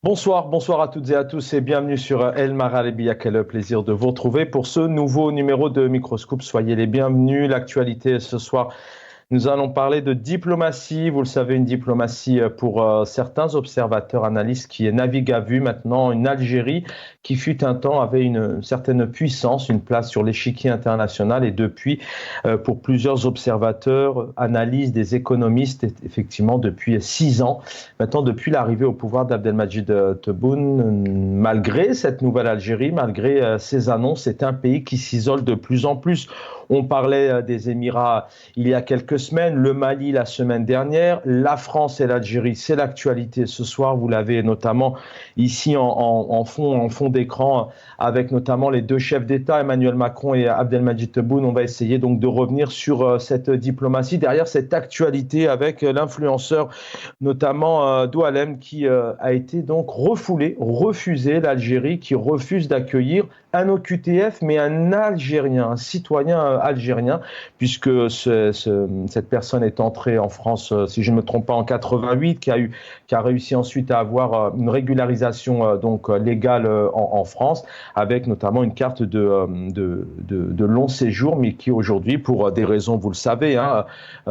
Bonsoir à toutes et à tous et bienvenue sur El Magharibi. Quel plaisir de vous retrouver pour ce nouveau numéro de Microscope. Soyez les bienvenus. L'actualité ce soir, nous allons parler de diplomatie. Vous le savez, une diplomatie pour certains observateurs, analystes qui navigue à vue maintenant. Une Algérie qui fut un temps avait une certaine puissance, une place sur l'échiquier international et depuis, pour plusieurs observateurs, analystes, des économistes, effectivement depuis 6 ans, maintenant depuis l'arrivée au pouvoir d'Abdelmadjid Tebboune, malgré cette nouvelle Algérie, malgré ces annonces, c'est un pays qui s'isole de plus en plus. On parlait des Émirats il y a quelques semaines, le Mali la semaine dernière, la France et l'Algérie, c'est l'actualité ce soir. Vous l'avez notamment ici en fond d'écran avec notamment les deux chefs d'État, Emmanuel Macron et Abdelmadjid Tebboune. On va essayer donc de revenir sur cette diplomatie, derrière cette actualité avec l'influenceur notamment Doualem qui a été donc refusé, l'Algérie qui refuse d'accueillir un OQTF, mais un Algérien, un citoyen algérien, puisque cette personne est entrée en France, si je ne me trompe pas, en 88, qui a réussi ensuite à avoir une régularisation donc légale en France, avec notamment une carte de long séjour, mais qui aujourd'hui, pour des raisons, vous le savez, hein,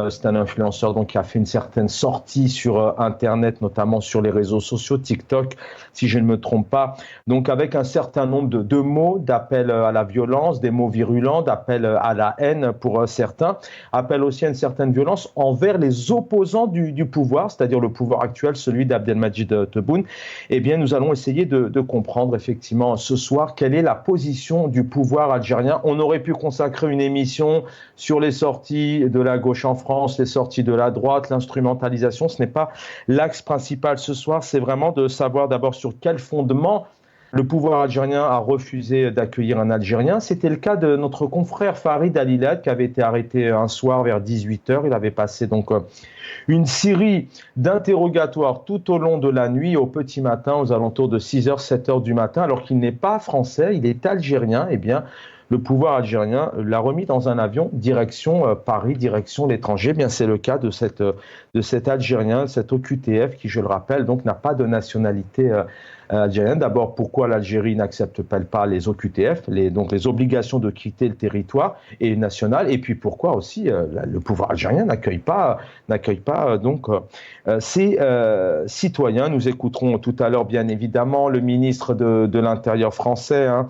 c'est un influenceur donc qui a fait une certaine sortie sur Internet, notamment sur les réseaux sociaux, TikTok, si je ne me trompe pas, donc avec un certain nombre de mots, d'appels à la violence, des mots virulents, d'appels à la haine pour certains, appels aussi à une certaine violence envers les opposants du pouvoir, c'est-à-dire le pouvoir actuel, celui d'Abdelmadjid Tebboune. Eh bien, nous allons essayer de comprendre effectivement ce soir quelle est la position du pouvoir algérien. On aurait pu consacrer une émission sur les sorties de la gauche en France, les sorties de la droite, l'instrumentalisation. Ce n'est pas l'axe principal ce soir, c'est vraiment de savoir d'abord sur quel fondement le pouvoir algérien a refusé d'accueillir un Algérien. C'était le cas de notre confrère Farid Alilad qui avait été arrêté un soir vers 18h. Il avait passé donc une série d'interrogatoires tout au long de la nuit, au petit matin, aux alentours de 6h, 7h du matin, alors qu'il n'est pas français, il est algérien. Eh bien, le pouvoir algérien l'a remis dans un avion direction Paris, direction l'étranger. Eh bien, c'est le cas de cet Algérien, cet OQTF qui, je le rappelle, donc n'a pas de nationalité algérienne. D'abord, pourquoi l'Algérie n'accepte pas les OQTF, donc les obligations de quitter le territoire et national, et puis pourquoi aussi le pouvoir algérien n'accueille pas ces citoyens. Nous écouterons tout à l'heure, bien évidemment, le ministre de l'Intérieur français, hein,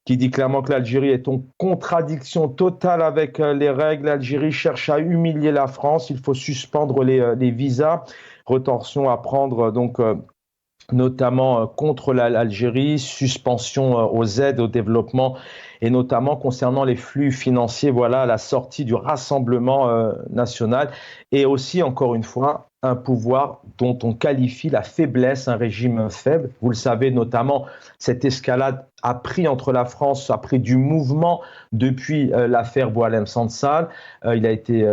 qui dit clairement que l'Algérie est en contradiction totale avec les règles. L'Algérie cherche à humilier la France. Il faut suspendre les visas. Retention à prendre donc notamment contre l'Algérie, suspension aux aides au développement et notamment concernant les flux financiers, voilà la sortie du Rassemblement national et aussi, encore une fois, un pouvoir dont on qualifie la faiblesse, un régime faible. Vous le savez, notamment, cette escalade a pris entre la France, a pris du mouvement depuis l'affaire Boualem Sansal. Il a été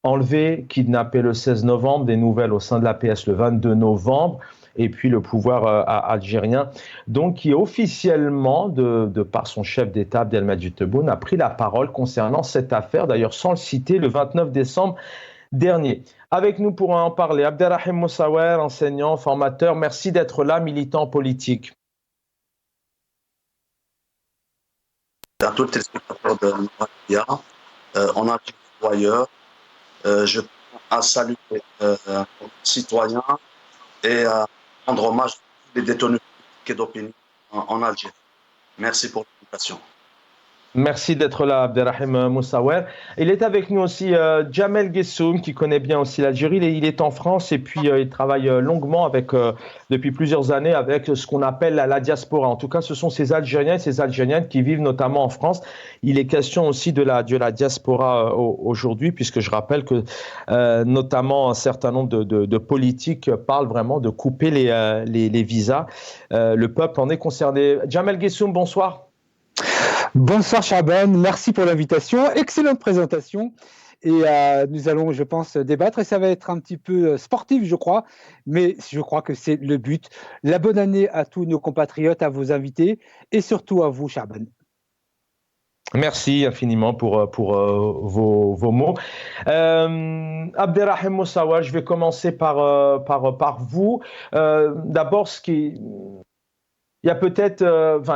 enlevé, kidnappé le 16 novembre, des nouvelles au sein de l'APS le 22 novembre. Et puis le pouvoir algérien, donc qui officiellement, de par son chef d'État, Abdelmadjid Tebboune, a pris la parole concernant cette affaire, d'ailleurs sans le citer, le 29 décembre dernier. Avec nous pour en parler, Abderrahim Moussaouer, enseignant, formateur, merci d'être là, militant politique. À tous les téléspectateurs de Maria, en Algérie ou ailleurs, je tiens à saluer les citoyens et à rendre hommage à tous les détenus politiques et d'opinion en Algérie. Merci pour l'invitation. Merci d'être là, Abderrahim Moussaouer. Il est avec nous aussi Jamel Gessoum, qui connaît bien aussi l'Algérie. Il est en France et puis il travaille longuement depuis plusieurs années avec ce qu'on appelle la diaspora. En tout cas, ce sont ces Algériens et ces Algériennes qui vivent notamment en France. Il est question aussi de la diaspora aujourd'hui, puisque je rappelle que notamment un certain nombre de politiques parlent vraiment de couper les visas. Le peuple en est concerné. Jamel Gessoum, bonsoir. Bonsoir Chaban, merci pour l'invitation, excellente présentation et nous allons, je pense, débattre et ça va être un petit peu sportif, je crois, mais je crois que c'est le but. La bonne année à tous nos compatriotes, à vos invités et surtout à vous, Chaban. Merci infiniment pour vos mots. Abderrahim Moussawa, je vais commencer par vous. D'abord, il y a peut-être,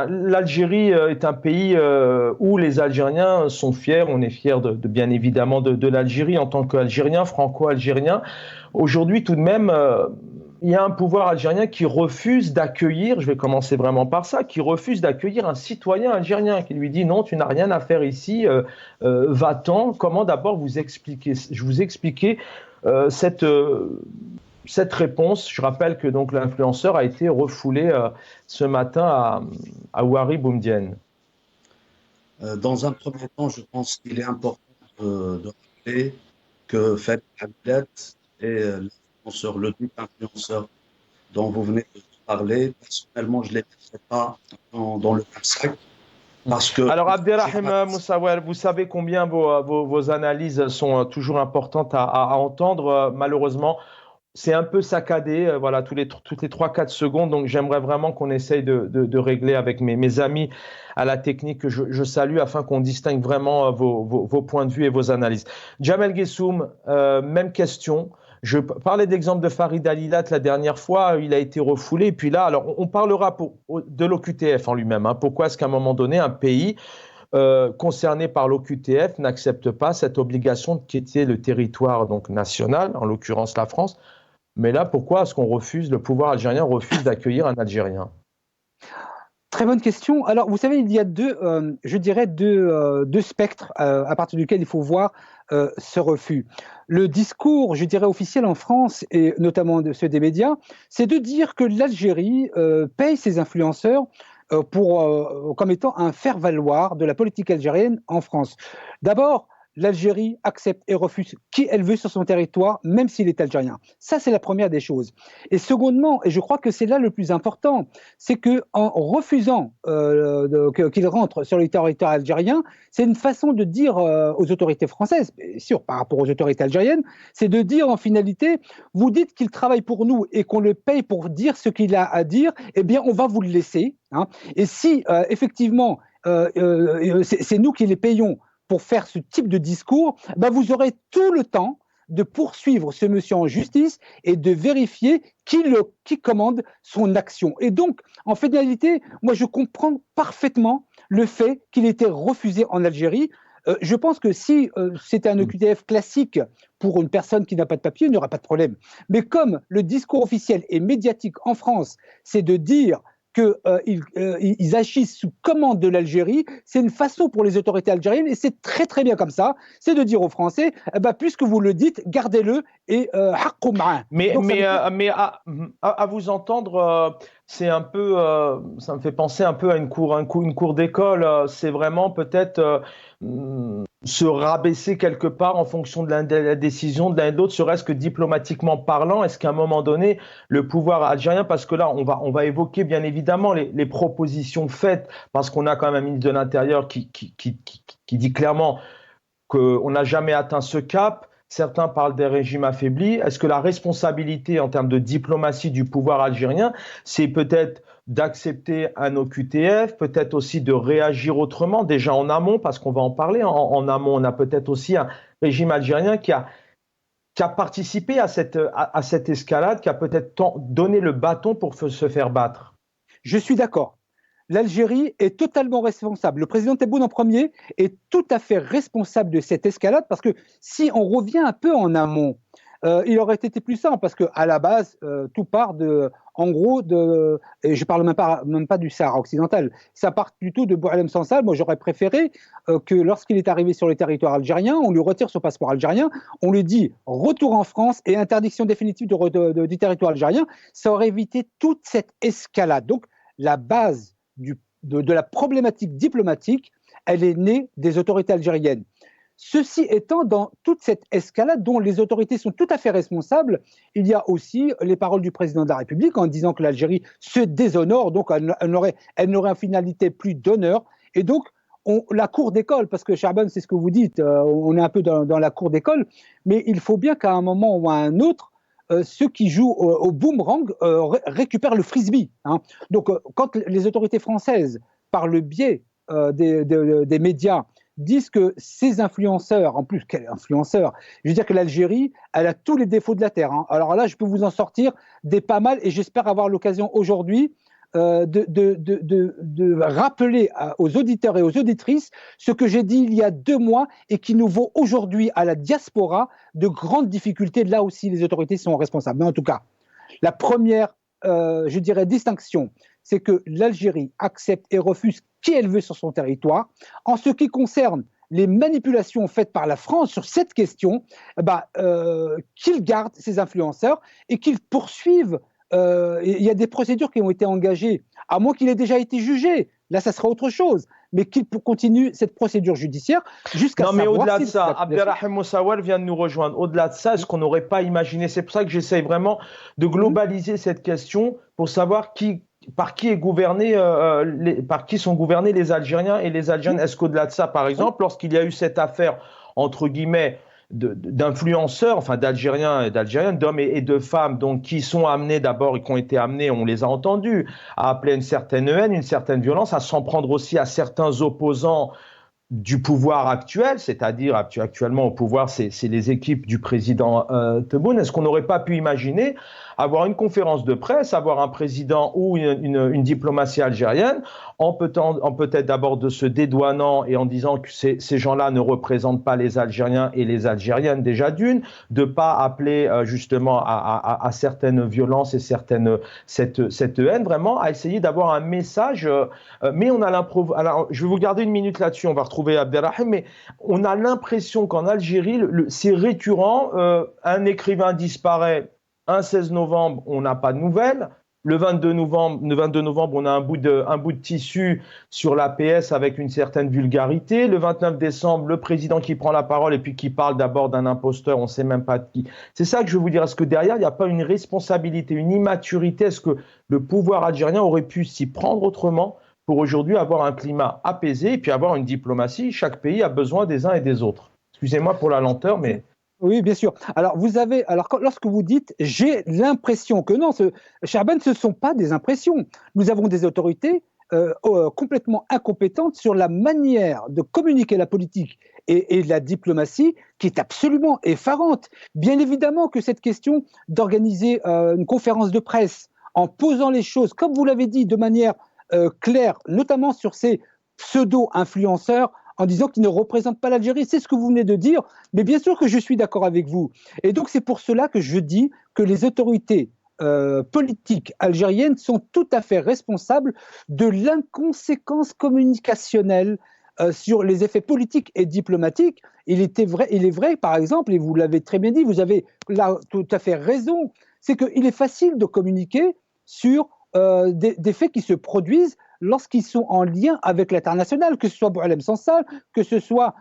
l'Algérie est un pays où les Algériens sont fiers. On est fiers bien évidemment de l'Algérie en tant qu'Algérien, franco-algérien. Aujourd'hui, tout de même, il y a un pouvoir algérien qui refuse d'accueillir, je vais commencer vraiment par ça, qui refuse d'accueillir un citoyen algérien, qui lui dit non, tu n'as rien à faire ici, va-t'en. Comment d'abord vous expliquer cette réponse? Je rappelle que donc l'influenceur a été refoulé ce matin à Ouari Boumedienne. Dans un premier temps, je pense qu'il est important de rappeler que Fabien Abdel est l'influenceur, le but influenceur dont vous venez de parler. Personnellement, je ne les mettrai pas dans le même sac. Parce que alors, Abderrahim Moussawa, vous savez combien vos analyses sont toujours importantes à entendre. Malheureusement, c'est un peu saccadé, voilà, toutes les 3-4 secondes. Donc, j'aimerais vraiment qu'on essaye de régler avec mes amis à la technique que je salue afin qu'on distingue vraiment vos points de vue et vos analyses. Jamel Gessoum, même question. Je parlais d'exemple de Farid Alilat la dernière fois, il a été refoulé. Et puis là, alors, on parlera de l'OQTF en lui-même. Pourquoi est-ce qu'à un moment donné, un pays concerné par l'OQTF n'accepte pas cette obligation de quitter le territoire donc, national, en l'occurrence la France? Mais là, pourquoi est-ce le pouvoir algérien refuse d'accueillir un Algérien? Très bonne question. Alors, vous savez, il y a deux spectres à partir duquel il faut voir ce refus. Le discours, je dirais, officiel en France, et notamment ceux des médias, c'est de dire que l'Algérie paye ses influenceurs comme étant un faire-valoir de la politique algérienne en France. D'abord, l'Algérie accepte et refuse qui elle veut sur son territoire, même s'il est algérien. Ça, c'est la première des choses. Et secondement, et je crois que c'est là le plus important, c'est qu'en refusant qu'il rentre sur le territoire algérien, c'est une façon de dire aux autorités françaises, bien sûr par rapport aux autorités algériennes, c'est de dire en finalité, vous dites qu'il travaille pour nous et qu'on le paye pour dire ce qu'il a à dire, eh bien on va vous le laisser. Et si effectivement c'est nous qui les payons pour faire ce type de discours, vous aurez tout le temps de poursuivre ce monsieur en justice et de vérifier qui commande son action. Et donc, en finalité, moi je comprends parfaitement le fait qu'il ait été refusé en Algérie. Je pense que si c'était un OQTF classique pour une personne qui n'a pas de papier, il n'y aura pas de problème. Mais comme le discours officiel et médiatique en France, c'est de dire qu'ils agissent sous commande de l'Algérie, c'est une façon pour les autorités algériennes, et c'est très très bien comme ça, c'est de dire aux Français, puisque vous le dites, gardez-le et haqqou ma'ah. Mais à vous entendre, c'est un peu, ça me fait penser un peu à une cour d'école. C'est vraiment peut-être se rabaisser quelque part en fonction de la décision de l'un et de l'autre, serait-ce que diplomatiquement parlant. Est-ce qu'à un moment donné, le pouvoir algérien, parce que là, on va évoquer bien évidemment les propositions faites, parce qu'on a quand même un ministre de l'Intérieur qui dit clairement qu'on n'a jamais atteint ce cap. Certains parlent des régimes affaiblis. Est-ce que la responsabilité en termes de diplomatie du pouvoir algérien, c'est peut-être d'accepter un OQTF, peut-être aussi de réagir autrement, déjà en amont, parce qu'on va en parler, en amont, on a peut-être aussi un régime algérien qui a participé à cette escalade, qui a peut-être donné le bâton pour se faire battre. Je suis d'accord. L'Algérie est totalement responsable. Le président Tebboune en premier est tout à fait responsable de cette escalade, parce que si on revient un peu en amont, il aurait été plus simple, parce qu'à la base, tout part et je parle même pas du Sahara occidental, ça part plutôt de Boualem Sansal. Moi, j'aurais préféré que lorsqu'il est arrivé sur le territoire algérien, on lui retire son passeport algérien, on lui dit retour en France et interdiction définitive du territoire algérien. Ça aurait évité toute cette escalade. Donc, la base de la problématique diplomatique, elle est née des autorités algériennes. Ceci étant, dans toute cette escalade dont les autorités sont tout à fait responsables, il y a aussi les paroles du président de la République en disant que l'Algérie se déshonore, donc elle n'aurait en finalité plus d'honneur. Et donc, la cour d'école, parce que Chaban, c'est ce que vous dites, on est un peu dans la cour d'école, mais il faut bien qu'à un moment ou à un autre, ceux qui jouent au boomerang récupèrent le frisbee. Donc, quand les autorités françaises, par le biais des médias disent que ces influenceurs, en plus, quel influenceur, je veux dire que l'Algérie, elle a tous les défauts de la terre. Hein. Alors là, je peux vous en sortir des pas mal et j'espère avoir l'occasion aujourd'hui de rappeler aux auditeurs et aux auditrices ce que j'ai dit il y a 2 mois et qui nous vaut aujourd'hui à la diaspora de grandes difficultés. Là aussi, les autorités sont responsables. Mais en tout cas, la première, je dirais, distinction, c'est que l'Algérie accepte et refuse qui elle veut sur son territoire. En ce qui concerne les manipulations faites par la France sur cette question, qu'ils gardent ces influenceurs et qu'ils poursuivent. Il y a des procédures qui ont été engagées, à moins qu'il ait déjà été jugé. Là, ça sera autre chose. Mais qu'il continue cette procédure judiciaire jusqu'à savoir... Non, mais au-delà de ça, Abderrahim Moussaouel vient de nous rejoindre. Au-delà de ça, est-ce qu'on n'aurait pas imaginé... C'est pour ça que j'essaye vraiment de globaliser cette question pour savoir par qui sont gouvernés les Algériens et les Algériennes. Est-ce qu'au-delà de ça, par exemple, lorsqu'il y a eu cette affaire, entre guillemets, d'influenceurs, enfin d'Algériens et d'Algériennes, d'hommes et de femmes, donc qui sont amenés d'abord et qui ont été amenés, on les a entendus, à appeler une certaine haine, une certaine violence, à s'en prendre aussi à certains opposants du pouvoir actuel, c'est-à-dire actuellement au pouvoir, c'est les équipes du président Tebboune. Est-ce qu'on n'aurait pas pu imaginer avoir une conférence de presse, avoir un président ou une diplomatie algérienne, en peut-être d'abord de se dédouanant et en disant que ces gens-là ne représentent pas les Algériens et les Algériennes déjà d'une, de ne pas appeler justement à certaines violences et cette haine, vraiment à essayer d'avoir un message. Mais on a l'impression, alors je vais vous garder une minute là-dessus, on va retrouver Abderrahim, mais on a l'impression qu'en Algérie, c'est récurrent, un écrivain disparaît, un 16 novembre, on n'a pas de nouvelles. Le 22 novembre, on a un bout de tissu sur l'APS avec une certaine vulgarité. Le 29 décembre, le président qui prend la parole et puis qui parle d'abord d'un imposteur, on ne sait même pas de qui. C'est ça que je veux vous dire. Est-ce que derrière, il n'y a pas une responsabilité, une immaturité? Est-ce que le pouvoir algérien aurait pu s'y prendre autrement pour aujourd'hui avoir un climat apaisé et puis avoir une diplomatie? Chaque pays a besoin des uns et des autres. Excusez-moi pour la lenteur, mais... Oui, bien sûr. Alors, lorsque vous dites « j'ai l'impression que non », Chaban, ce ne sont pas des impressions. Nous avons des autorités complètement incompétentes sur la manière de communiquer la politique et la diplomatie qui est absolument effarante. Bien évidemment que cette question d'organiser une conférence de presse en posant les choses, comme vous l'avez dit, de manière claire, notamment sur ces pseudo-influenceurs, en disant qu'ils ne représentent pas l'Algérie. C'est ce que vous venez de dire, mais bien sûr que je suis d'accord avec vous. Et donc c'est pour cela que je dis que les autorités politiques algériennes sont tout à fait responsables de l'inconséquence communicationnelle sur les effets politiques et diplomatiques. Il est vrai, par exemple, et vous l'avez très bien dit, vous avez là tout à fait raison, c'est qu'il est facile de communiquer sur des faits qui se produisent lorsqu'ils sont en lien avec l'international, que ce soit Boualem Sansal, que ce soit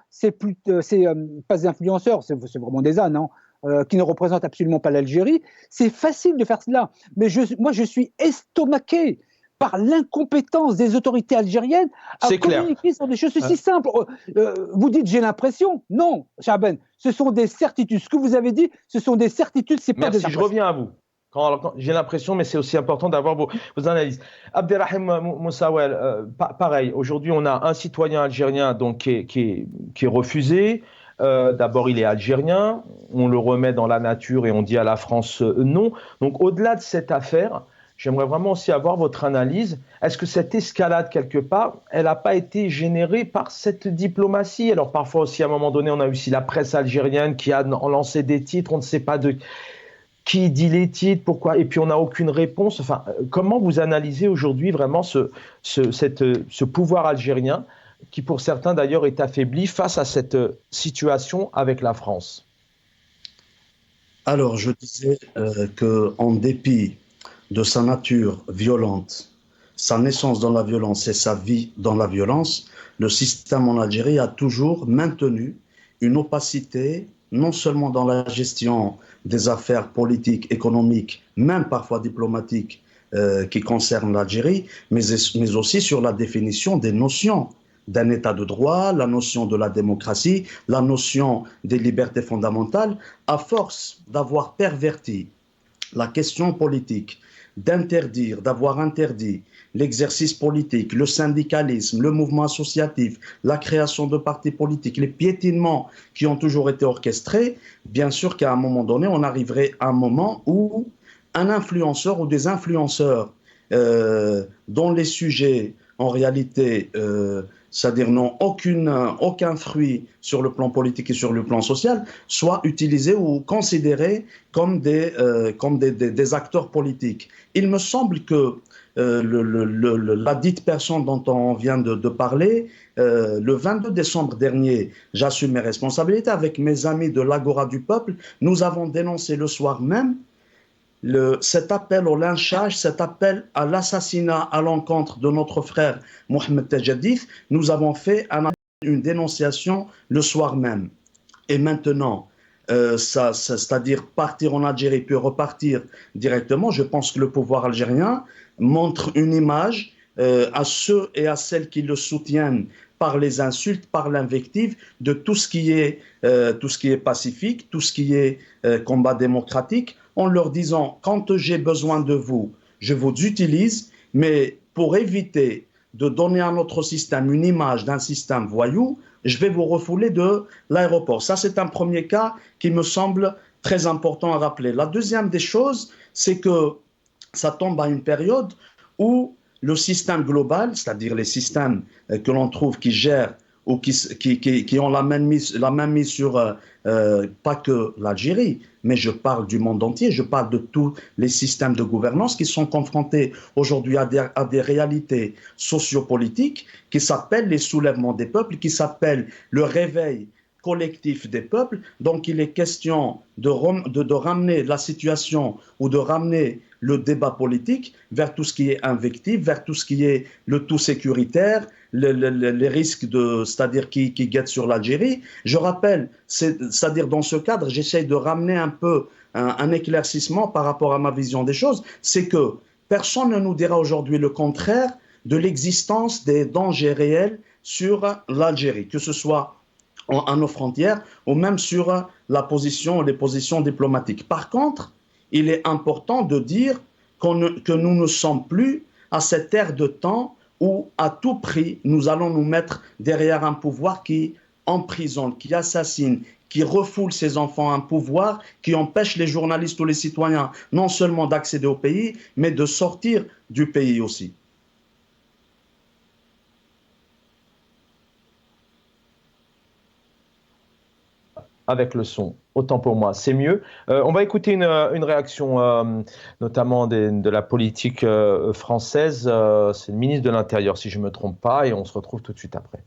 pas des influenceurs, c'est vraiment des ânes, qui ne représentent absolument pas l'Algérie. C'est facile de faire cela, mais moi je suis estomaqué par l'incompétence des autorités algériennes à communiquer sur des choses aussi simples. Vous dites j'ai l'impression, non, Chaben, ce sont des certitudes. Ce que vous avez dit, ce sont des certitudes, c'est pas des impressions. Je reviens à vous. Quand j'ai l'impression, mais c'est aussi important d'avoir vos analyses. Abderrahim Moussaouel, pareil, aujourd'hui on a un citoyen algérien donc, qui est refusé. D'abord il est algérien, on le remet dans la nature et on dit à la France non. Donc au-delà de cette affaire, j'aimerais vraiment aussi avoir votre analyse. Est-ce que cette escalade quelque part, elle n'a pas été générée par cette diplomatie? Alors parfois aussi à un moment donné, on a aussi la presse algérienne qui a lancé des titres, on ne sait pas de... Qui dit les titres, pourquoi? Et puis on n'a aucune réponse. Enfin, comment vous analysez aujourd'hui vraiment ce pouvoir algérien qui, pour certains d'ailleurs, est affaibli face à cette situation avec la France? Alors, je disais qu'en dépit de sa nature violente, sa naissance dans la violence et sa vie dans la violence, le système en Algérie a toujours maintenu une opacité, non seulement dans la gestion des affaires politiques, économiques, même parfois diplomatiques qui concernent l'Algérie, mais aussi sur la définition des notions d'un état de droit, la notion de la démocratie, la notion des libertés fondamentales, à force d'avoir perverti la question politique, d'avoir interdit l'exercice politique, le syndicalisme, le mouvement associatif, la création de partis politiques, les piétinements qui ont toujours été orchestrés, bien sûr qu'à un moment donné, on arriverait à un moment où un influenceur ou des influenceurs dont les sujets, en réalité, c'est-à-dire n'ont aucun fruit sur le plan politique et sur le plan social, soient utilisés ou considérés comme des acteurs politiques. Il me semble que la dite personne dont on vient de parler, le 22 décembre dernier, j'assume mes responsabilités avec mes amis de l'Agora du Peuple, nous avons dénoncé le soir même cet appel au lynchage, cet appel à l'assassinat à l'encontre de notre frère Mohamed Tajadif. Nous avons fait une dénonciation le soir même. Et maintenant, c'est-à-dire partir en Algérie puis repartir directement, je pense que le pouvoir algérien montre une image à ceux et à celles qui le soutiennent par les insultes, par l'invective, de tout ce qui est pacifique, tout ce qui est combat démocratique, en leur disant, quand j'ai besoin de vous, je vous utilise, mais pour éviter de donner à notre système une image d'un système voyou, je vais vous refouler de l'aéroport. Ça, c'est un premier cas qui me semble très important à rappeler. La deuxième des choses, c'est que ça tombe à une période où le système global, c'est-à-dire les systèmes que l'on trouve qui gèrent ou qui ont la main mise sur, pas que l'Algérie, mais je parle du monde entier, je parle de tous les systèmes de gouvernance qui sont confrontés aujourd'hui à des réalités sociopolitiques qui s'appellent les soulèvements des peuples, qui s'appellent le réveil collectif des peuples. Donc il est question de ramener la situation ou de ramener le débat politique vers tout ce qui est invectif, vers tout ce qui est le tout sécuritaire, les risques c'est-à-dire qui guettent sur l'Algérie. Je rappelle, c'est-à-dire dans ce cadre, j'essaie de ramener un peu un éclaircissement par rapport à ma vision des choses, c'est que personne ne nous dira aujourd'hui le contraire de l'existence des dangers réels sur l'Algérie, que ce soit à nos frontières ou même sur les positions diplomatiques. Par contre, il est important de dire que nous ne sommes plus à cette ère de temps où à tout prix nous allons nous mettre derrière un pouvoir qui emprisonne, qui assassine, qui refoule ses enfants, un pouvoir qui empêche les journalistes ou les citoyens non seulement d'accéder au pays, mais de sortir du pays aussi. Avec le son, autant pour moi, c'est mieux. On va écouter une réaction notamment de la politique française. C'est le ministre de l'Intérieur, si je ne me trompe pas, et on se retrouve tout de suite après.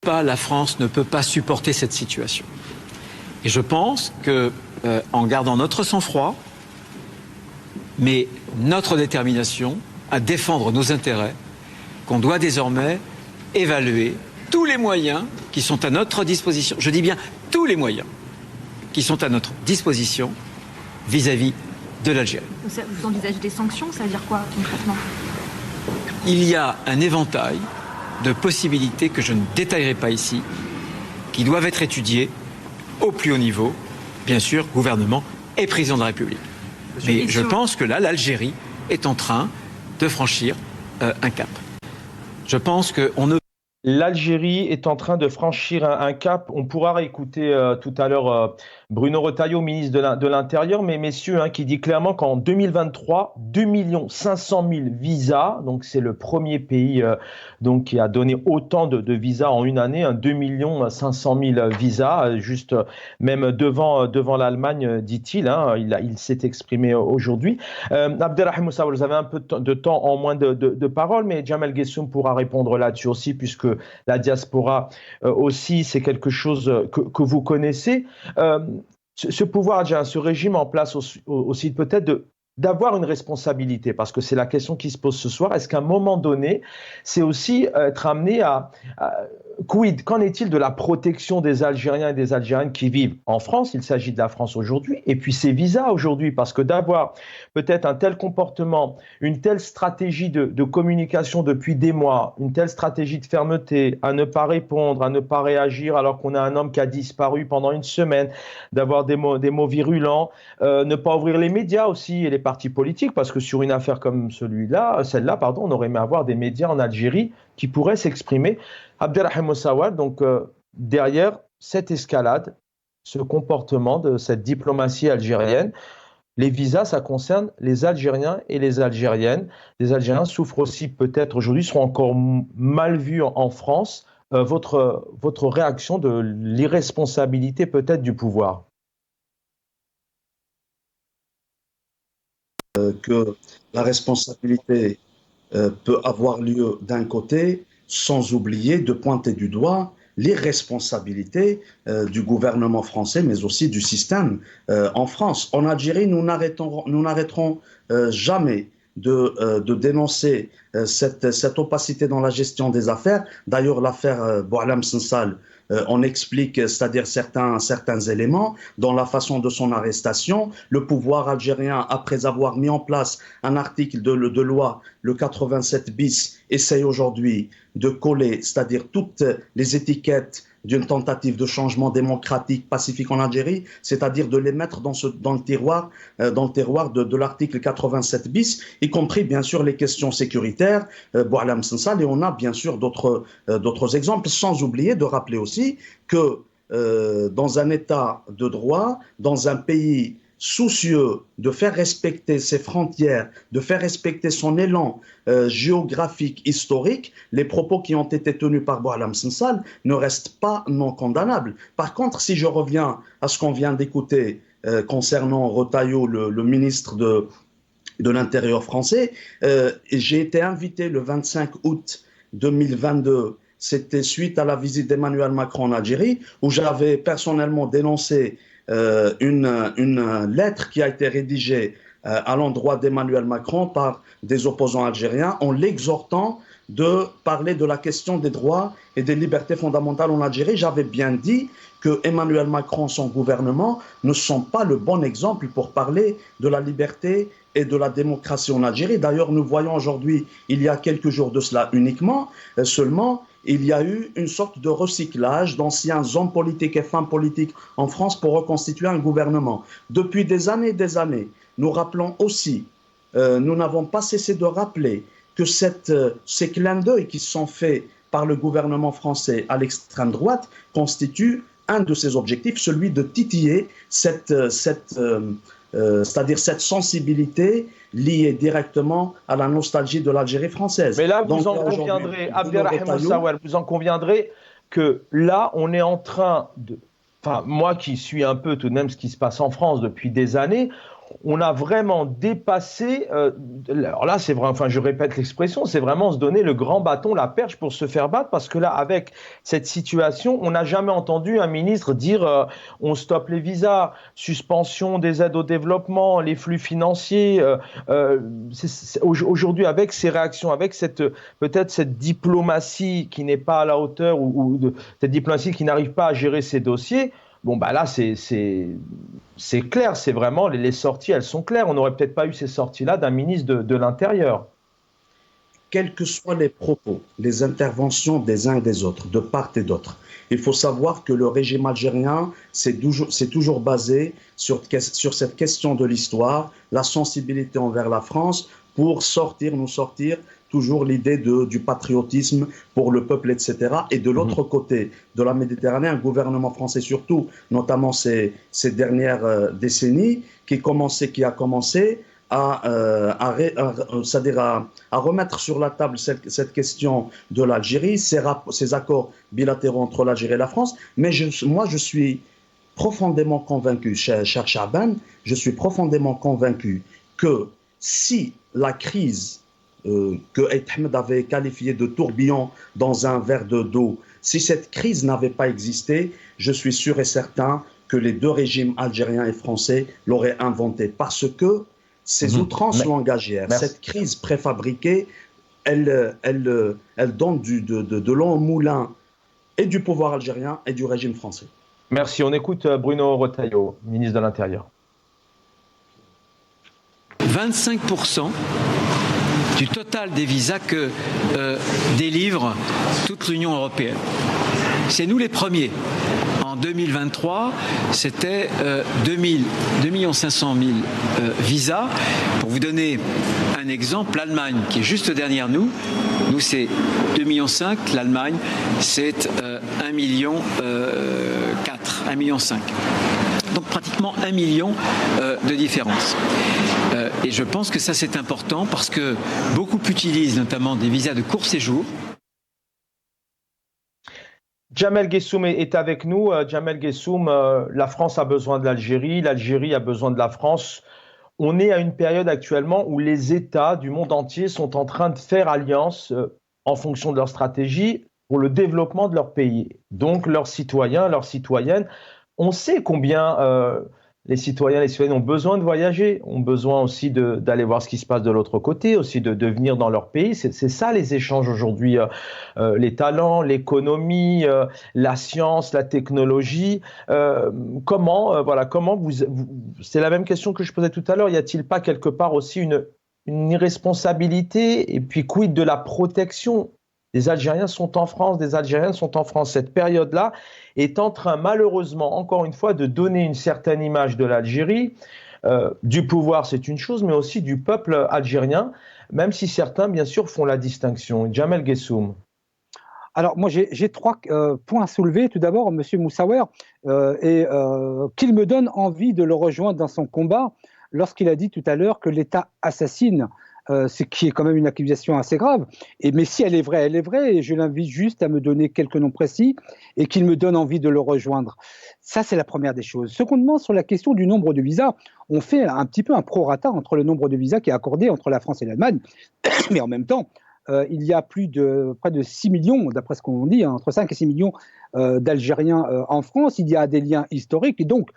La France ne peut pas supporter cette situation. Et je pense que, en gardant notre sang-froid, mais notre détermination à défendre nos intérêts, qu'on doit désormais évaluer tous les moyens qui sont à notre disposition, je dis bien tous les moyens qui sont à notre disposition vis-à-vis de l'Algérie. Vous envisagez des sanctions, ça veut dire quoi concrètement? Il y a un éventail de possibilités que je ne détaillerai pas ici, qui doivent être étudiées au plus haut niveau, bien sûr, gouvernement et président de la République. Mais je pense que là, l'Algérie est en train de franchir un cap. Je pense qu'on ne... L'Algérie est en train de franchir un cap. On pourra réécouter tout à l'heure Bruno Retailleau, ministre de l'Intérieur, mais messieurs, qui dit clairement qu'en 2023, 2 500 000 visas, donc c'est le premier pays donc, qui a donné autant de visas en une année, 2 500 000 visas, juste même devant l'Allemagne, dit-il. Il s'est exprimé aujourd'hui. Abderrahim Moussa, vous avez un peu de temps en moins de parole, mais Jamel Guessoum pourra répondre là-dessus aussi, puisque la diaspora aussi, c'est quelque chose que vous connaissez. Ce pouvoir, ce régime en place aussi peut-être d'avoir une responsabilité, parce que c'est la question qui se pose ce soir. Est-ce qu'à un moment donné, c'est aussi être amené à qu'en est-il de la protection des Algériens et des Algériennes qui vivent en France? Il s'agit de la France aujourd'hui, et puis ces visas aujourd'hui, parce que d'avoir peut-être un tel comportement, une telle stratégie de communication depuis des mois, une telle stratégie de fermeté, à ne pas répondre, à ne pas réagir alors qu'on a un homme qui a disparu pendant une semaine, d'avoir des mots virulents, ne pas ouvrir les médias aussi et les partis politiques, parce que sur une affaire comme celle-là, on aurait aimé avoir des médias en Algérie qui pourraient s'exprimer. Abderrahim Mossawad, donc derrière cette escalade, ce comportement de cette diplomatie algérienne, les visas, ça concerne les Algériens et les Algériennes. Les Algériens souffrent aussi peut-être aujourd'hui, seront encore mal vus en France. Votre réaction de l'irresponsabilité peut-être du pouvoir? Que la responsabilité peut avoir lieu d'un côté, sans oublier de pointer du doigt l'irresponsabilité du gouvernement français, mais aussi du système en France. En Algérie, nous n'arrêterons jamais de dénoncer cette opacité dans la gestion des affaires. D'ailleurs, l'affaire Boualem Sansal, on explique, c'est-à-dire certains éléments dans la façon de son arrestation. Le pouvoir algérien, après avoir mis en place un article de loi, le 87 bis, essaye aujourd'hui de coller, c'est-à-dire toutes les étiquettes d'une tentative de changement démocratique pacifique en Algérie, c'est-à-dire de les mettre dans le tiroir de l'article 87 bis, y compris bien sûr les questions sécuritaires, Boualem Sansal, et on a bien sûr d'autres exemples, sans oublier de rappeler aussi que dans un état de droit, dans un pays soucieux de faire respecter ses frontières, de faire respecter son élan géographique, historique, les propos qui ont été tenus par Boualem Sansal ne restent pas non condamnables. Par contre, si je reviens à ce qu'on vient d'écouter concernant Retailleau, le ministre de l'Intérieur français, j'ai été invité le 25 août 2022, c'était suite à la visite d'Emmanuel Macron en Algérie, où j'avais personnellement dénoncé une lettre qui a été rédigée à l'endroit d'Emmanuel Macron par des opposants algériens en l'exhortant de parler de la question des droits et des libertés fondamentales en Algérie. J'avais bien dit que Emmanuel Macron et son gouvernement ne sont pas le bon exemple pour parler de la liberté et de la démocratie en Algérie. D'ailleurs, nous voyons aujourd'hui, il y a quelques jours de cela seulement, il y a eu une sorte de recyclage d'anciens hommes politiques et femmes politiques en France pour reconstituer un gouvernement. Depuis des années, nous rappelons aussi, nous n'avons pas cessé de rappeler que ces clins d'œil qui sont faits par le gouvernement français à l'extrême droite constituent un de ses objectifs, celui de titiller c'est-à-dire cette sensibilité liée directement à la nostalgie de l'Algérie française. Mais là, vous en conviendrez, Abderrahim Mossawad, vous en conviendrez que là, on est en train de... Enfin, moi qui suis un peu tout de même ce qui se passe en France depuis des années, on a vraiment dépassé, alors là c'est vrai, enfin je répète l'expression, c'est vraiment se donner le grand bâton, la perche pour se faire battre, parce que là avec cette situation, on n'a jamais entendu un ministre dire on stoppe les visas, suspension des aides au développement, les flux financiers, aujourd'hui avec ces réactions, avec peut-être cette diplomatie qui n'est pas à la hauteur, cette diplomatie qui n'arrive pas à gérer ces dossiers. Bon, bah là, c'est clair, c'est vraiment, les sorties, elles sont claires. On n'aurait peut-être pas eu ces sorties-là d'un ministre de l'Intérieur. Quels que soient les propos, les interventions des uns et des autres, de part et d'autre, il faut savoir que le régime algérien s'est toujours basé sur cette question de l'histoire, la sensibilité envers la France, pour nous sortir toujours l'idée du patriotisme pour le peuple, etc. Et de l'autre côté de la Méditerranée, un gouvernement français surtout, notamment ces dernières décennies, qui a commencé à remettre sur la table cette question de l'Algérie, ces accords bilatéraux entre l'Algérie et la France. Mais moi, je suis profondément convaincu, cher Chaban, je suis profondément convaincu que si la crise que Aït Ahmed avait qualifié de tourbillon dans un verre d'eau, si cette crise n'avait pas existé, je suis sûr et certain que les deux régimes algériens et français l'auraient inventé, parce que ces outrances langagières, cette crise préfabriquée, elle donne de l'eau au moulin et du pouvoir algérien et du régime français. Merci. On écoute Bruno Retailleau, ministre de l'Intérieur. 25% du total des visas que délivre toute l'Union européenne. C'est nous les premiers. En 2023, c'était 2 500 000 visas. Pour vous donner un exemple, l'Allemagne, qui est juste derrière nous c'est 2,5 millions, l'Allemagne c'est 1,4 million, 1,5 million. Donc pratiquement 1 million de différence. Et je pense que ça c'est important parce que beaucoup utilisent notamment des visas de court séjour. Jamel Guessoum est avec nous. Jamel Guessoum, la France a besoin de l'Algérie, l'Algérie a besoin de la France. On est à une période actuellement où les États du monde entier sont en train de faire alliance en fonction de leur stratégie pour le développement de leur pays. Donc leurs citoyens, leurs citoyennes, on sait combien les citoyens et les citoyennes ont besoin de voyager, ont besoin aussi d'aller voir ce qui se passe de l'autre côté, aussi de venir dans leur pays. C'est ça les échanges aujourd'hui, les talents, l'économie, la science, la technologie. Comment vous c'est la même question que je posais tout à l'heure. Y a-t-il pas quelque part aussi une irresponsabilité et puis quid de la protection? Des Algériens sont en France, des Algériennes sont en France. Cette période-là est en train, malheureusement, encore une fois, de donner une certaine image de l'Algérie. Du pouvoir, c'est une chose, mais aussi du peuple algérien, même si certains, bien sûr, font la distinction. Jamel Guessoum. Alors, moi, j'ai trois points à soulever. Tout d'abord, M. Moussaouer, qu'il me donne envie de le rejoindre dans son combat lorsqu'il a dit tout à l'heure que l'État assassine. Ce qui est quand même une accusation assez grave. Mais si elle est vraie, et je l'invite juste à me donner quelques noms précis et qu'il me donne envie de le rejoindre. Ça, c'est la première des choses. Secondement, sur la question du nombre de visas, on fait un petit peu un prorata entre le nombre de visas qui est accordé entre la France et l'Allemagne, mais en même temps, il y a près de 6 millions, d'après ce qu'on dit, entre 5 et 6 millions d'Algériens en France. Il y a des liens historiques et donc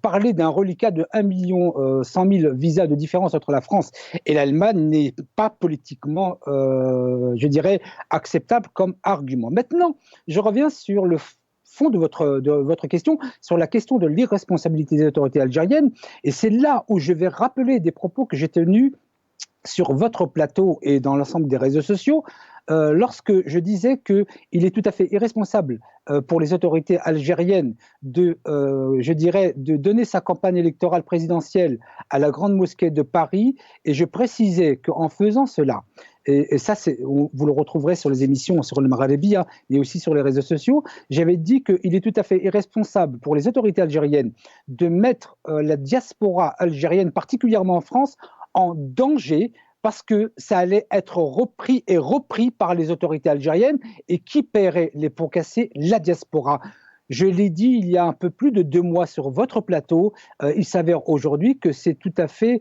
parler d'un reliquat de 1 million 100 000 visas de différence entre la France et l'Allemagne n'est pas politiquement, je dirais, acceptable comme argument. Maintenant, je reviens sur le fond de votre question, sur la question de l'irresponsabilité des autorités algériennes. Et c'est là où je vais rappeler des propos que j'ai tenus sur votre plateau et dans l'ensemble des réseaux sociaux, lorsque je disais qu'il est tout à fait irresponsable pour les autorités algériennes de donner sa campagne électorale présidentielle à la Grande Mosquée de Paris, et je précisais qu'en faisant cela, et ça vous le retrouverez sur les émissions sur le Maghrébia, mais aussi sur les réseaux sociaux, j'avais dit qu'il est tout à fait irresponsable pour les autorités algériennes de mettre la diaspora algérienne, particulièrement en France, en danger parce que ça allait être repris par les autorités algériennes et qui paierait les pots cassés? La diaspora. Je l'ai dit il y a un peu plus de 2 mois sur votre plateau, il s'avère aujourd'hui que c'est tout à fait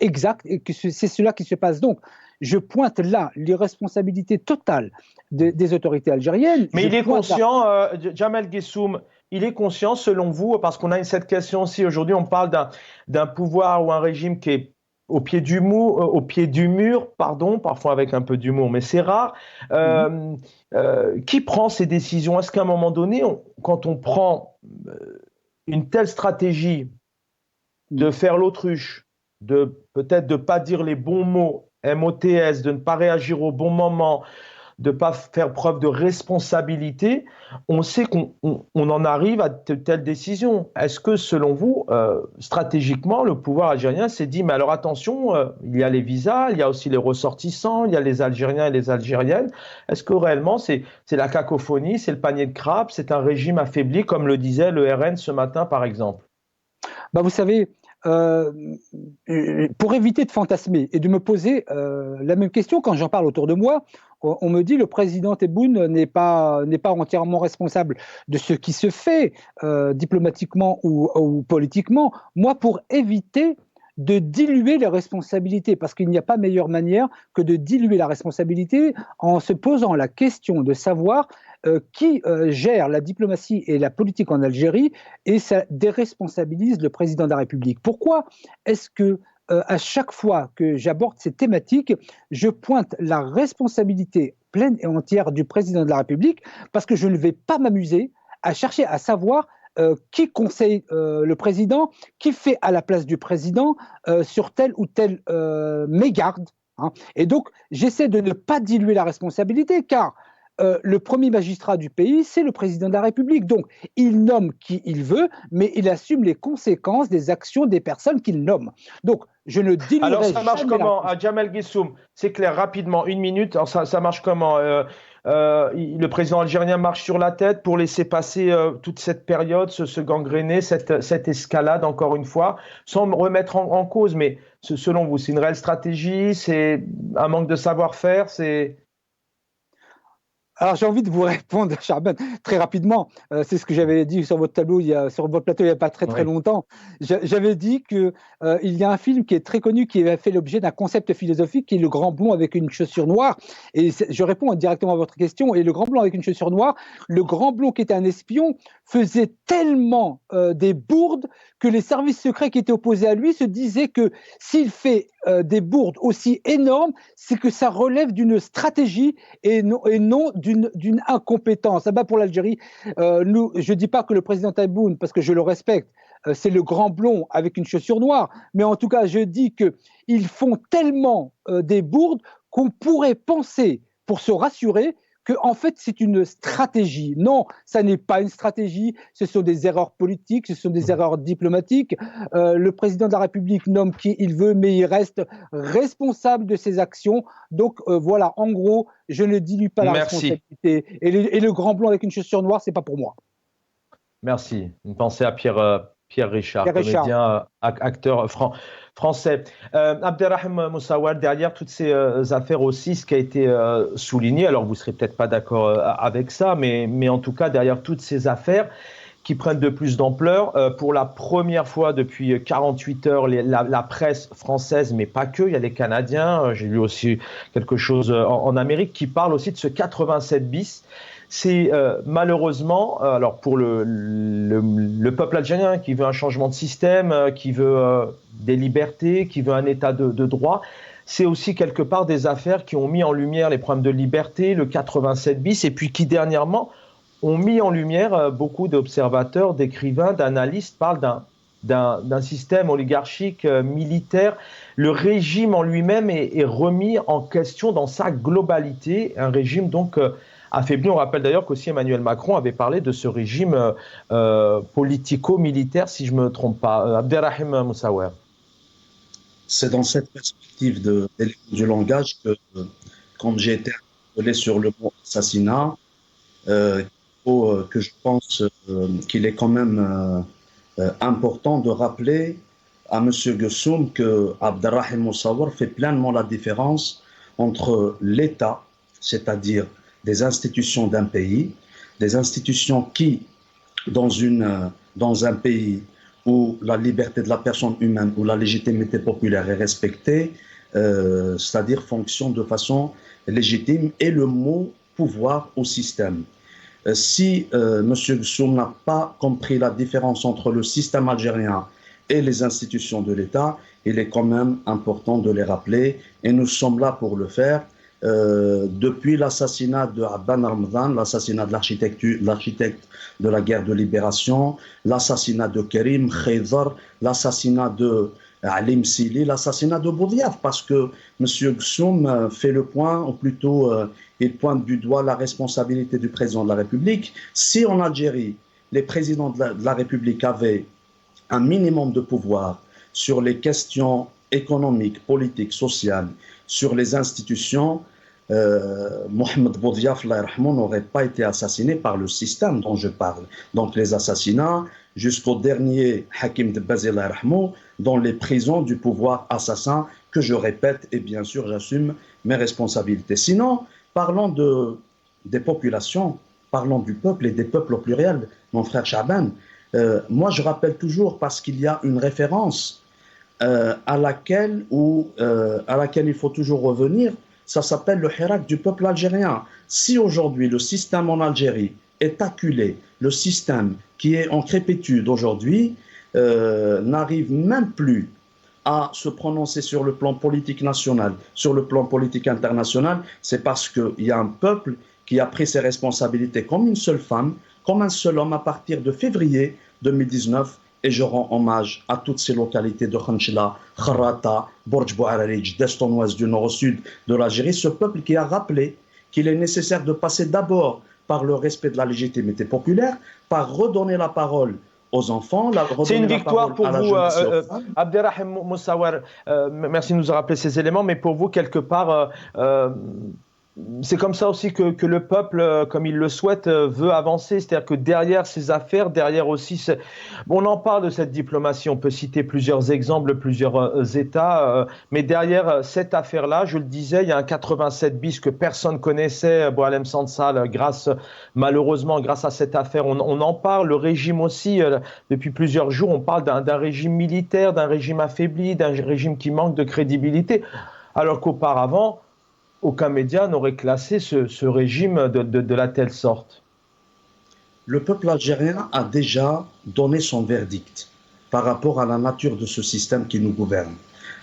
exact et que c'est cela qui se passe. Donc, je pointe là l'irresponsabilité totale des autorités algériennes. Mais il est conscient, Jamel Guessoum, il est conscient selon vous, parce qu'on a cette question aussi aujourd'hui, on parle d'un pouvoir ou un régime qui est au pied du mur, parfois avec un peu d'humour, mais c'est rare. Qui prend ces décisions? Est-ce qu'à un moment donné, quand on prend une telle stratégie de faire l'autruche, de peut-être de ne pas dire les bons mots, MOTS, de ne pas réagir au bon moment, de ne pas faire preuve de responsabilité, on sait qu'on en arrive à de telles décisions. Est-ce que, selon vous, stratégiquement, le pouvoir algérien s'est dit, mais alors attention, il y a les visas, il y a aussi les ressortissants, il y a les Algériens et les Algériennes. Est-ce que réellement, c'est la cacophonie, c'est le panier de crabes, c'est un régime affaibli, comme le disait le RN ce matin, par exemple? Vous savez, pour éviter de fantasmer et de me poser la même question quand j'en parle autour de moi, on me dit le président Tebboune n'est pas entièrement responsable de ce qui se fait diplomatiquement ou politiquement. Moi, pour éviter de diluer les responsabilités, parce qu'il n'y a pas meilleure manière que de diluer la responsabilité en se posant la question de savoir qui gère la diplomatie et la politique en Algérie, et ça déresponsabilise le président de la République. Pourquoi est-ce que à chaque fois que j'aborde ces thématiques, je pointe la responsabilité pleine et entière du président de la République, parce que je ne vais pas m'amuser à chercher à savoir qui conseille le président, qui fait à la place du président sur telle ou telle mégarde. Hein. Et donc, j'essaie de ne pas diluer la responsabilité, car le premier magistrat du pays, c'est le président de la République. Donc, il nomme qui il veut, mais il assume les conséquences des actions des personnes qu'il nomme. Donc, je ne diluerai jamais. Alors, ça marche comment, Jamel Guessoum? C'est clair, rapidement, une minute. Alors, ça marche comment? Le président algérien marche sur la tête pour laisser passer toute cette période, se gangréner, cette escalade, encore une fois, sans me remettre en cause. Mais selon vous, c'est une réelle stratégie? C'est un manque de savoir-faire? Alors j'ai envie de vous répondre, Chaban, très rapidement. C'est ce que j'avais dit sur votre tableau, sur votre plateau, il n'y a pas très longtemps. J'avais dit qu'il y a un film qui est très connu, qui a fait l'objet d'un concept philosophique, qui est le grand blond avec une chaussure noire. Et je réponds directement à votre question. Et le grand blond avec une chaussure noire, le grand blond qui était un espion, faisait tellement des bourdes que les services secrets qui étaient opposés à lui se disaient que s'il fait des bourdes aussi énormes, c'est que ça relève d'une stratégie et non d'une incompétence. Ah ben pour l'Algérie, je ne dis pas que le président Tebboune, parce que je le respecte, c'est le grand blond avec une chaussure noire, mais en tout cas, je dis qu'ils font tellement des bourdes qu'on pourrait penser, pour se rassurer, que en fait c'est une stratégie. Non, ça n'est pas une stratégie, ce sont des erreurs politiques, ce sont des erreurs diplomatiques. Le président de la République nomme qui il veut, mais il reste responsable de ses actions. Donc voilà, en gros, je ne dilue pas la responsabilité. Et le grand blond avec une chaussure noire, c'est pas pour moi. Merci. Une pensée à Pierre Richard, comédien, acteur français. Abderrahim Moussaouar, derrière toutes ces affaires aussi, ce qui a été souligné, alors vous ne serez peut-être pas d'accord avec ça, mais en tout cas, derrière toutes ces affaires qui prennent de plus d'ampleur, pour la première fois depuis 48 heures, la presse française, mais pas que, il y a les Canadiens, j'ai lu aussi quelque chose en Amérique, qui parle aussi de ce 87 bis. C'est malheureusement, alors pour le peuple algérien qui veut un changement de système, qui veut des libertés, qui veut un état de droit, c'est aussi quelque part des affaires qui ont mis en lumière les problèmes de liberté, le 87 bis, et puis qui dernièrement ont mis en lumière beaucoup d'observateurs, d'écrivains, d'analystes parlent d'un système oligarchique militaire. Le régime en lui-même est remis en question dans sa globalité, un régime donc affaibli. On rappelle d'ailleurs qu'aussi Emmanuel Macron avait parlé de ce régime politico-militaire, si je ne me trompe pas. Abderrahim Moussaouar. C'est dans cette perspective du langage que, quand j'ai été interpellé sur le mot assassinat, que je pense qu'il est quand même important de rappeler à M. Guessoum que Abderrahim Moussaouar fait pleinement la différence entre l'État, c'est-à-dire des institutions d'un pays, des institutions qui, dans un pays où la liberté de la personne humaine, où la légitimité populaire est respectée, c'est-à-dire fonctionne de façon légitime, et le mot pouvoir au système. Si M. Guessoum n'a pas compris la différence entre le système algérien et les institutions de l'État, il est quand même important de les rappeler, et nous sommes là pour le faire. Depuis l'assassinat de Abban Ramadan, l'assassinat de l'architecte de la guerre de libération, l'assassinat de Karim Khaydar, l'assassinat de Ali Msili, l'assassinat de Boudiaf, parce que M. Guessoum fait le point, ou plutôt il pointe du doigt la responsabilité du président de la République. Si en Algérie, les présidents de la République avaient un minimum de pouvoir sur les questions économiques, politiques, sociales, sur les institutions, Mohamed Boudiaf n'aurait pas été assassiné par le système dont je parle. Donc les assassinats jusqu'au dernier Hakim Debbazi dans les prisons du pouvoir assassin, que je répète, et bien sûr j'assume mes responsabilités. Sinon, parlons des populations, parlons du peuple et des peuples au pluriel, mon frère Chaban. Moi je rappelle toujours, parce qu'il y a une référence à laquelle il faut toujours revenir, ça s'appelle le hirak du peuple algérien. Si aujourd'hui le système en Algérie est acculé, le système qui est en crépitude aujourd'hui n'arrive même plus à se prononcer sur le plan politique national, sur le plan politique international, c'est parce qu'il y a un peuple qui a pris ses responsabilités comme une seule femme, comme un seul homme à partir de février 2019. Et je rends hommage à toutes ces localités de Khanchla, Kharrata, Borj Bouararij, d'est en ouest, du nord au sud de l'Algérie, ce peuple qui a rappelé qu'il est nécessaire de passer d'abord par le respect de la légitimité populaire, par redonner la parole aux enfants. C'est une victoire pour vous, Abderrahim Moussawar. Merci de nous rappeler ces éléments, mais pour vous, quelque part, c'est comme ça aussi que le peuple, comme il le souhaite, veut avancer. C'est-à-dire que derrière ces affaires, derrière aussi... On en parle de cette diplomatie, on peut citer plusieurs exemples, plusieurs États, mais derrière cette affaire-là, je le disais, il y a un 87 bis que personne connaissait, Boualem Sansal, malheureusement, grâce à cette affaire, on en parle. Le régime aussi, depuis plusieurs jours, on parle d'un régime militaire, d'un régime affaibli, d'un régime qui manque de crédibilité, alors qu'auparavant, aucun média n'aurait classé ce régime de la telle sorte. Le peuple algérien a déjà donné son verdict par rapport à la nature de ce système qui nous gouverne,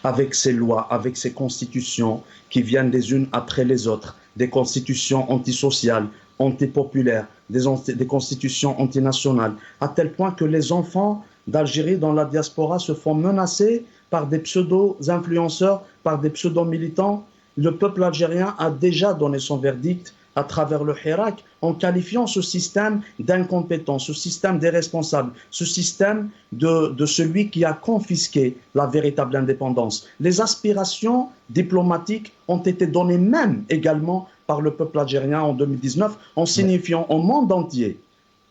avec ses lois, avec ses constitutions qui viennent les unes après les autres, des constitutions antisociales, antipopulaires, des constitutions antinationales, à tel point que les enfants d'Algérie dans la diaspora se font menacer par des pseudo-influenceurs, par des pseudo-militants. Le peuple algérien a déjà donné son verdict à travers le Hirak en qualifiant ce système d'incompétent, ce système d'irresponsable, ce système de celui qui a confisqué la véritable indépendance. Les aspirations diplomatiques ont été données même également par le peuple algérien en 2019 en signifiant au monde entier,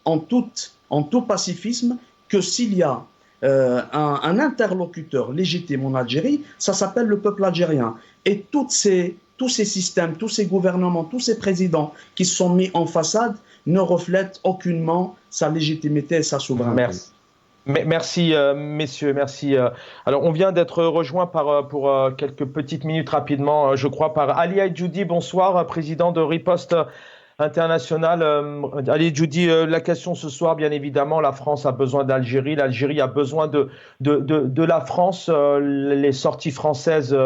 en tout pacifisme, que s'il y a un interlocuteur légitime en Algérie, ça s'appelle le peuple algérien. Et tous ces systèmes, tous ces gouvernements, tous ces présidents qui sont mis en façade ne reflètent aucunement sa légitimité et sa souveraineté. Merci, messieurs, merci. Alors, on vient d'être rejoint pour quelques petites minutes rapidement, je crois, par Ali Aïdjoudi. Bonsoir, président de Riposte International. Ali Djoudi, la question ce soir, bien évidemment, la France a besoin d'Algérie, l'Algérie a besoin de la France. Les sorties françaises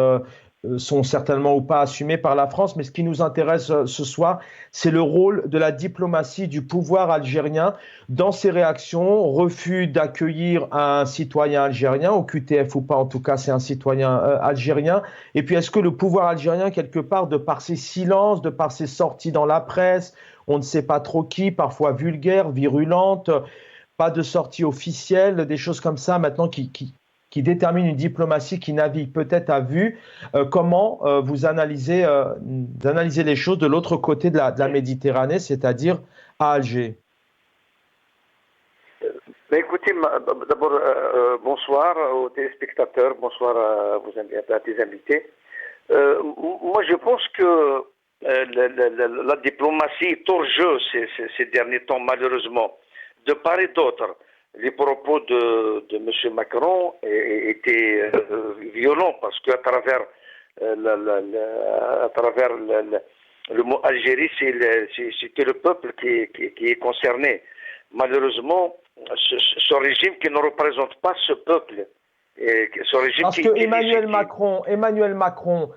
sont certainement ou pas assumées par la France, mais ce qui nous intéresse ce soir, c'est le rôle de la diplomatie du pouvoir algérien dans ses réactions, refus d'accueillir un citoyen algérien, au QTF ou pas, en tout cas c'est un citoyen algérien, et puis est-ce que le pouvoir algérien, quelque part, de par ses silences, de par ses sorties dans la presse, on ne sait pas trop qui, parfois vulgaires, virulentes, pas de sortie officielle, des choses comme ça maintenant qui détermine une diplomatie qui navigue peut-être à vue. Comment vous analysez les choses de l'autre côté de la Méditerranée, c'est-à-dire à Alger? Écoutez, d'abord, bonsoir aux téléspectateurs, bonsoir à tes invités. Moi, je pense que la diplomatie est hors jeu ces derniers temps, malheureusement, de part et d'autre. Les propos de M. Macron étaient violents parce qu'à travers le mot Algérie, c'était le peuple qui est concerné. Malheureusement, ce régime qui ne représente pas ce peuple. Parce que Emmanuel Macron,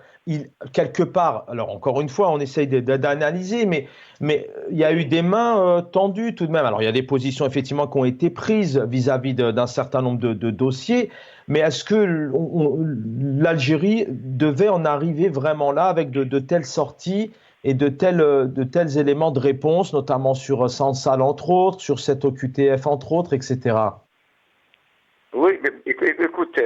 quelque part, alors encore une fois, on essaye d'analyser, mais il y a eu des mains tendues tout de même. Alors il y a des positions effectivement qui ont été prises vis-à-vis d'un certain nombre de dossiers, mais est-ce que l'Algérie devait en arriver vraiment là avec de telles sorties et de tels éléments de réponse, notamment sur Sansal entre autres, sur cette OQTF entre autres, etc. Oui, écoute,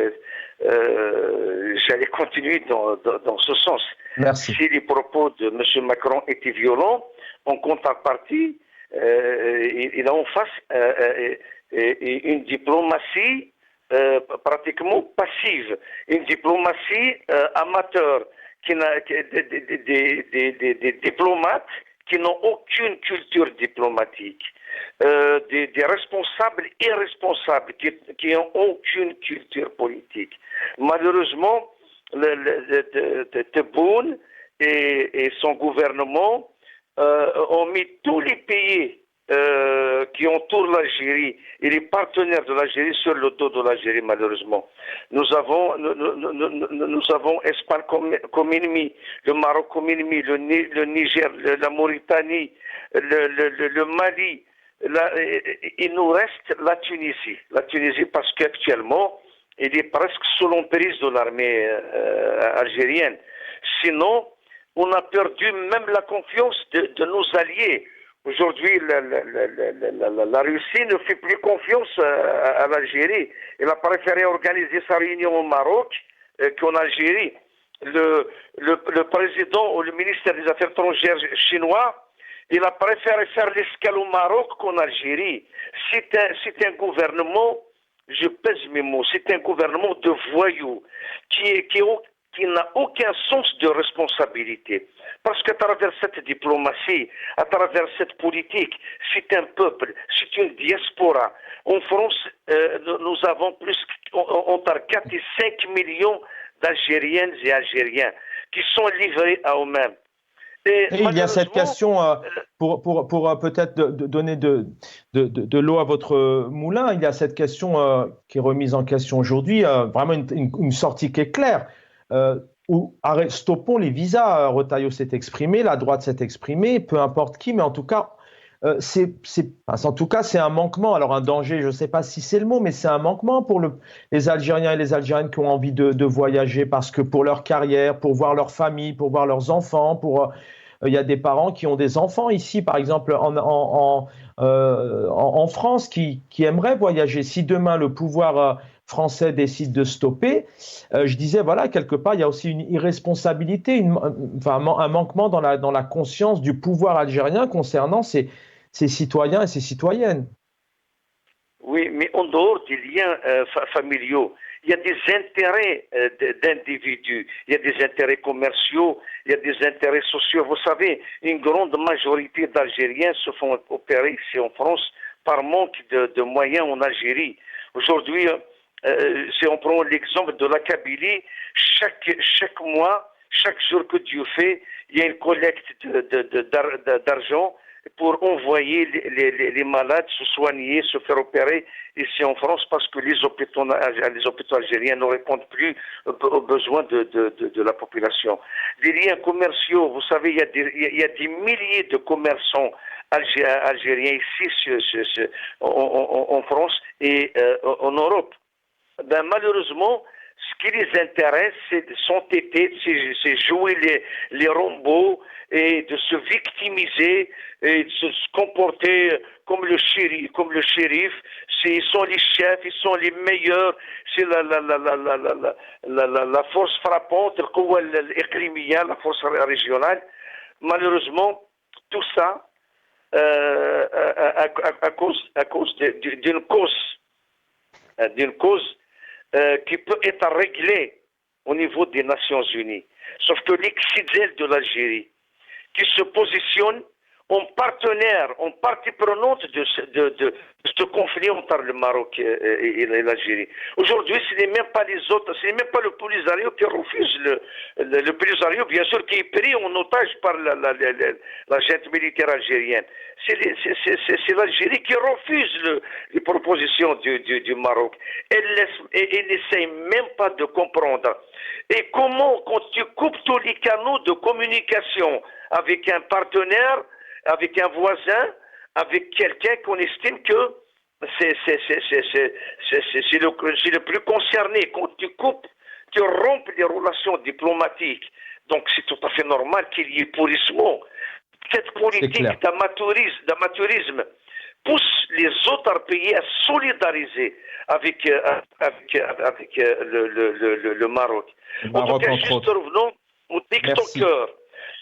j'allais continuer dans ce sens. Merci. Si les propos de M. Macron étaient violents, en contrepartie, il a en face une diplomatie pratiquement passive, une diplomatie amateur, des diplomates qui n'ont aucune culture diplomatique. Des responsables irresponsables qui n'ont aucune culture politique. Malheureusement, Tebboune et son gouvernement ont mis tous les pays qui entourent l'Algérie et les partenaires de l'Algérie sur le dos de l'Algérie, malheureusement. Nous avons Espagne comme ennemi, le Maroc comme ennemi, le Niger, la Mauritanie, le Mali. Il nous reste la Tunisie. La Tunisie parce qu'actuellement, il est presque sous l'emprise de l'armée algérienne. Sinon, on a perdu même la confiance de nos alliés. Aujourd'hui, la Russie ne fait plus confiance à l'Algérie. Elle a préféré organiser sa réunion au Maroc qu'en Algérie. Le président ou le ministère des Affaires étrangères chinois, il a préféré faire l'escale au Maroc qu'en Algérie. C'est un gouvernement, je pèse mes mots, c'est un gouvernement de voyous qui n'a aucun sens de responsabilité. Parce qu'à travers cette diplomatie, à travers cette politique, c'est un peuple, c'est une diaspora. En France, nous avons entre 4 et 5 millions d'Algériennes et Algériens qui sont livrés à eux-mêmes. Et il y a cette question, pour peut-être donner de l'eau à votre moulin, il y a cette question qui est remise en question aujourd'hui, vraiment une sortie qui est claire. Stoppons les visas. Retailleau s'est exprimé, la droite s'est exprimée, peu importe qui, mais en tout cas, c'est un manquement. Alors un danger, je ne sais pas si c'est le mot, mais c'est un manquement pour les Algériens et les Algériennes qui ont envie de voyager parce que pour leur carrière, pour voir leur famille, pour voir leurs enfants, il y a des parents qui ont des enfants ici, par exemple en France, qui aimeraient voyager. Si demain le pouvoir français décide de stopper, je disais, voilà, quelque part, il y a aussi une irresponsabilité, un manquement dans la conscience du pouvoir algérien concernant ses citoyens et ses citoyennes. Oui, mais en dehors des liens familiaux, il y a des intérêts d'individus, il y a des intérêts commerciaux, il y a des intérêts sociaux. Vous savez, une grande majorité d'Algériens se font opérer ici en France par manque de moyens en Algérie. Aujourd'hui, si on prend l'exemple de la Kabylie, chaque mois, chaque jour que Dieu fait, il y a une collecte d'argent pour envoyer les malades se soigner, se faire opérer ici en France parce que les hôpitaux algériens ne répondent plus aux besoins de la population. Les liens commerciaux, vous savez, il y a des milliers de commerçants algériens ici en France et en Europe. Ben, malheureusement, ce qui les intéresse, c'est s'entêter, c'est jouer les robots et de se victimiser et de se comporter comme le shérif. Ils sont les chefs, ils sont les meilleurs. C'est la force frappante, la force régionale. Malheureusement, tout ça à cause d'une cause qui peut être réglée au niveau des Nations Unies. Sauf que l'ex-fidèle de l'Algérie, qui se positionne en partenaire, en partie prenante de ce conflit entre le Maroc et l'Algérie. Aujourd'hui, ce n'est même pas les autres, ce n'est même pas le Polisario qui refuse le Polisario, bien sûr, qui est pris en otage par la junte militaire algérienne. C'est l'Algérie qui refuse les propositions du Maroc. Elle n'essaye même pas de comprendre. Et comment, quand tu coupes tous les canaux de communication avec un partenaire, avec un voisin, avec quelqu'un qu'on estime que c'est le plus concerné. Quand tu coupes, tu rompes les relations diplomatiques. Donc c'est tout à fait normal qu'il y ait pourrissement. Cette politique d'amateurisme pousse les autres pays à solidariser avec le Maroc. En tout cas, juste revenons au TikToker.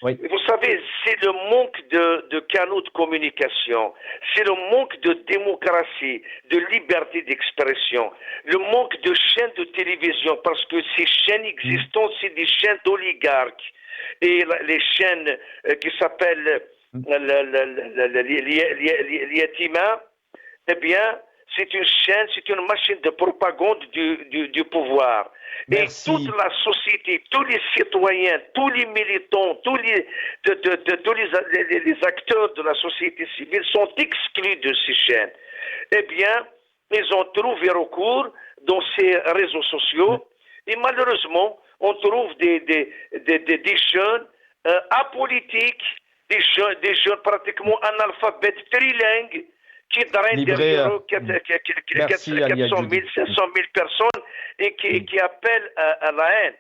Oui. Vous savez, c'est le manque de canaux de communication, c'est le manque de démocratie, de liberté d'expression, le manque de chaînes de télévision, parce que ces chaînes existantes, c'est des chaînes d'oligarques. Et les chaînes qui s'appellent l'Yatima, eh bien, c'est une chaîne, c'est une machine de propagande du pouvoir. Merci. Et toute la société, tous les citoyens, tous les militants, tous les acteurs de la société civile sont exclus de ces chaînes. Eh bien, ils ont trouvé recours dans ces réseaux sociaux et malheureusement, on trouve des jeunes apolitiques, des jeunes pratiquement analphabètes, trilingues, qui drainent derrière eux 400 000, 500 000 personnes et qui appellent à la haine.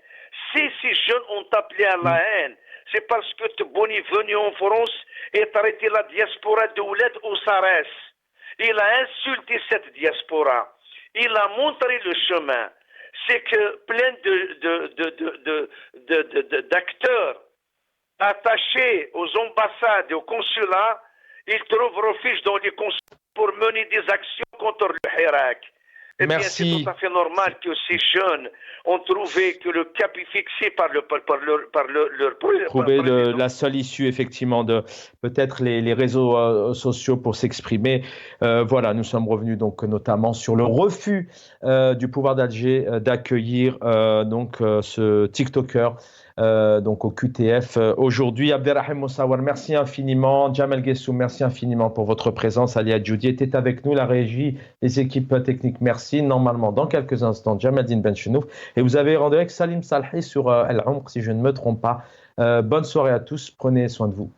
Si ces jeunes ont appelé à la haine, c'est parce que Tebboune est venu en France et a arrêté la diaspora de Ouled ou Sarès. Il a insulté cette diaspora. Il a montré le chemin. C'est que plein d'acteurs attachés aux ambassades et aux consulats, ils trouvent refuge dans les consulats pour mener des actions contre le Hirak. Eh bien, c'est tout à fait normal que ces jeunes ont trouvé que le cap est fixé par leur trouver la seule issue, effectivement, de peut-être les réseaux sociaux pour s'exprimer. Voilà, nous sommes revenus donc notamment sur le refus du pouvoir d'Alger d'accueillir donc ce TikToker donc au QTF aujourd'hui. Abderrahim Moussawar, merci infiniment. Jamel Guessou, merci infiniment pour votre présence. Ali Adjoudi était avec nous, la régie, les équipes techniques, merci. Normalement, dans quelques instants, Jamaldine Benchenouf. Et vous avez rendez-vous avec Salim Salhi sur El Omr, si je ne me trompe pas. Bonne soirée à tous, prenez soin de vous.